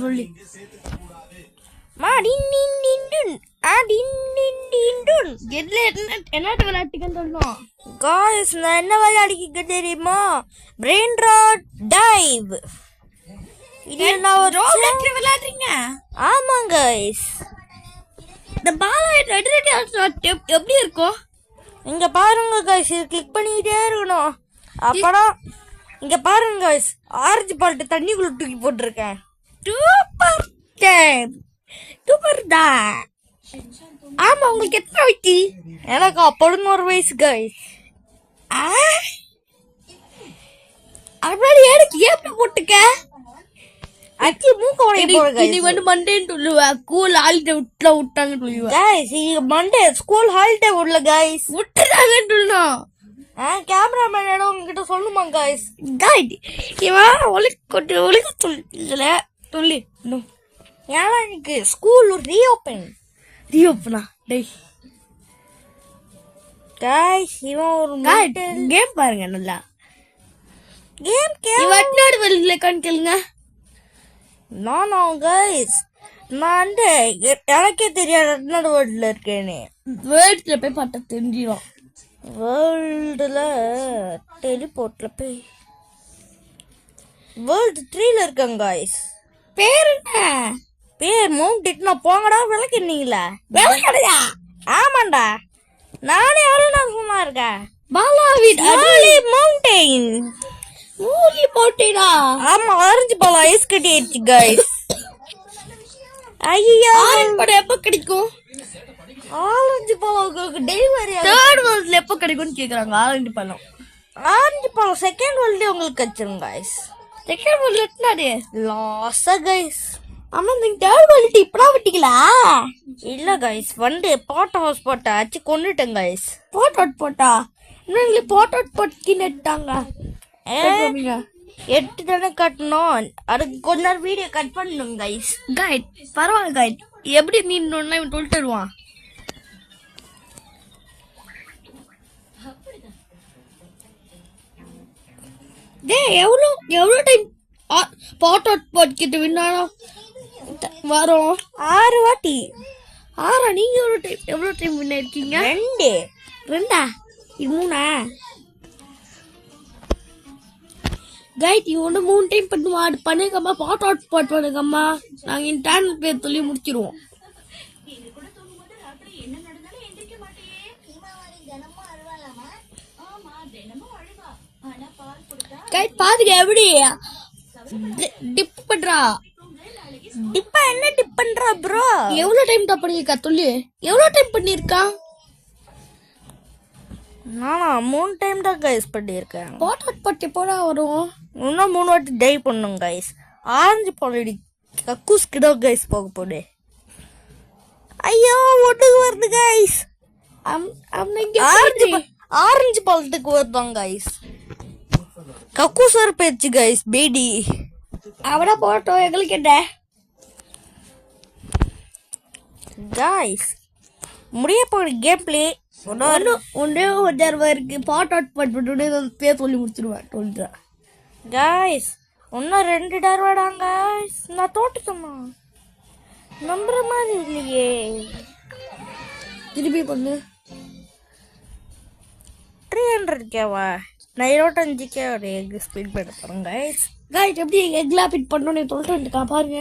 சொல்லி என்ன விளையாட்டுக்குன்னு சொல்லணும் காய்ஸ். நான் என்ன விளையாடிக்க தெரியுமா? Brain rot dive. இது நான் ஒரு விளையாடுறீங்க. ஆமா காய்ஸ். இந்த பால் எப்படி இருக்கும்? இங்க பாருங்க காய்ஸ், இது கிளிக் பண்ணிக்கிட்டே இருக்கணும். அப்பதான் இங்க பாருங்க காய்ஸ், ஆரஞ்சு பால்ட்டு தண்ணிக்குள்ள தூக்கி போட்டிருக்கேன். சூப்பர் தான். ஆமா, உங்களுக்கு எத்தனை வயசு? எனக்கு 11 வயசு காய்ஸ். அப்படி எனக்கு ஏப்பி போட்டுக்க அச்சி மூக்க உடைக்க போறேன். நீ வந்து மண்டேன்னு சொல்லுவேன். ஸ்கூல் ஹாலிடே விட்டாங்கன்னு சொல்லுவேன். गाइस இது மண்டே ஸ்கூல் ஹாலிடே விடல गाइस, விட்டுறாங்கன்னு சொல்லணும். கேமராமேன் இடம் உங்ககிட்ட சொல்லுமா गाइस? கைட் இவன் ஒழுக்க சொல்லி ஏன்னா எனக்கு ஸ்கூல் ரீஓப்பனா டேய் गाइस. இவன் ஒரு கேம் பாருங்க. நல்லா கேம் இவன் என்னோட வெளியில கேளுங்க. நானா गाइस, நான் வந்து எனக்கே தெரியாது என்னோட வேர்ல்ட்ல இருக்கேன்னு. வேர்ல்ட்ல போய் பார்த்தா தெரிஞ்சிடும். வேர்ல்டுல டெலிபோர்ட்ல போய் வேர்ல்டு 3ல இருக்கேன் गाइस. பேர் என்ன? பேர் மவுண்ட். நான் போங்கடா விளக்கினீங்களா? விளக்கடையா? ஆமாண்டா, நானே எவ்வளவு நான் சும்மா இருக்கேன். பாலாவி மவுண்டைன். மூலி போட்டீனா? ஆமா, ஆரஞ்சு பழம் ஐஸ் கட்டி ஆயிடுச்சு गाइस. ஐயா, ஆரஞ்சு பழம் எப்ப கிடைக்கும்? ஆரஞ்சு பழம் டெலிவரி தேர்ட் வேர்ல்ட்ல எப்ப கிடைக்கும்னு கேக்குறாங்க. ஆரஞ்சு பழம் செகண்ட் வேர்ல்ட்ல உங்களுக்கு கிடைச்சிரும் गाइस. செகண்ட் வேர்ல்ட்ல எத்தனாது? லாஸா गाइस. ஆமா, நீங்க தேர்ட் வேர்ல்ட் இப்பதான் விட்டீங்களா? இல்ல गाइस, வந்து பாட் ஹவுஸ் போட்டா அச்சு கொன்னுட்டேன் गाइस. போட்டா இன்னொரு போட்டு நெட்டாங்க. 8 தானே கட்டணும், அதுக்கு கொஞ்ச நேரம் வீடியோ கட் பண்ணணும் गाइस. கைட் பரவாயில்ல கைட். எப்படி நீ இவன் சொல்லிட்டு தருவான். டேய் எவ்வளவு டைம் போட்டு கிட்ட வின்னாலும் வரும்? 6 வாட்டி. 6? நீங்க எவ்வளவு டைம் வின் இருக்கீங்க? 2. இது 3. கைட் இவனு 3 டைம் பண்ணுங்கம்மா. போட் பண்ணுங்கம்மா. நாங்க இன்டர்னல் பேர் சொல்லி முடிச்சிருவோம். கைட் பாத்துக்க எப்படி டிப் பண்றா. என்ன டிப் பண்றா ப்ரோ? எவ்வளவு டைம் தான் பண்ணிருக்கா சொல்லு. எவ்வளவு டைம் பண்ணிருக்கான்? நானா 3 டைம் தான் गाइस பண்ணிருக்கேன். போட்டு போனா வரும். இன்னும் 3 வாட்டி டைவ் பண்ணும் गाइस. ஆரஞ்சு பாலடி கக்கூஸ் கிடோ गाइस போக போடு. ஐயோ, ஒட்டுக்கு வருது गाइस. ஆரஞ்சு பாலத்துக்கு வருதாங்க गाइस. கக்கூஸ் வர போயிடுச்சு गाइस. பேடி அவட போட்டோம் எங்களுக்கு என்ன गाइस. முடிய போற கேம் பிளே ஒன்றே ஒரு தடவை இருக்கு. போட்டு பேர் சொல்லி முடிச்சிருவேன். சொல்றேன் गाइस, இன்னும் 2 தடவைடாங்க गाइस. நான் தோட்டுட்டேமா? நம்புற மாதிரி இல்லையே. திருப்பி பண்ணு. 300Kவா? நான் 25K ஒரு எக் ஸ்பீட் பண்ண போறேன் गाइस. கைட் எப்படி எக்லாம் பிட் பண்ணணும்னு சொல்லிட்டு இருக்கா பாருங்க.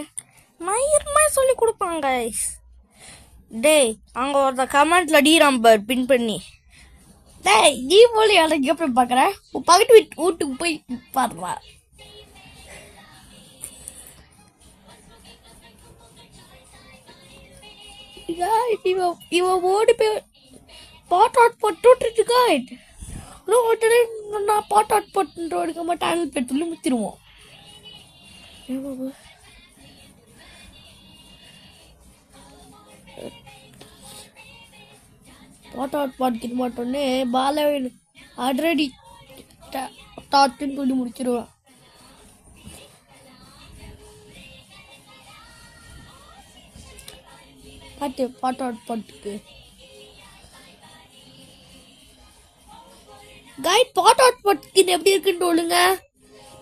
மயிர்மா சொல்லி கொடுப்பாங்க गाइस. டேய், அங்க ஒரு கமெண்ட்ல டி நம்பர் பின் பண்ணி. டேய் நீ போல எனக்கு எப்படி பாக்குற? பக்கத்து வீட்டுக்கு போய் பாருவா. இவன் ஓடி போய் போட்டு கைட். நான் போட்டு மாட்டேன் பேர் சொல்லி முத்திருவோம். பாட்டு மாட்டோன்னே பாலவன் ஆல்ரெடி டாட்டுன்னு சொல்லி முடிச்சிருவான். பாட்டுக்கு கைட் பாட்டுக்கு எப்படி இருக்குன்னு சொல்லுங்க.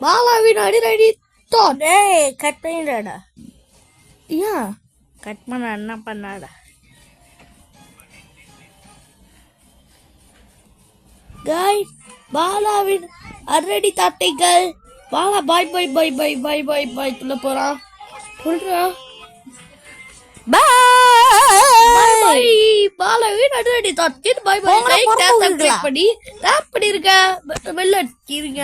பாலாவின் அடிரடி கட் பண்ணிடாடா. ஏன் கட் பண்ண என்ன பண்ணாடா கைஸ் பாலாவின் அரடி தாட்டைகள். பாலா பாய் பாய் பாய் பாய் பாய் பாய் பாய் சொல்ல போறான். சொல்றான் பாய் பாய். பாலாவின் அரடி தாட்டின் பாய் பாய். உங்களை லைக் பொறுப்பு சப்ஸ்கிரைப் பண்ணி டேப் பண்ணிருங்க. பெல் அடிச்சிருங்க.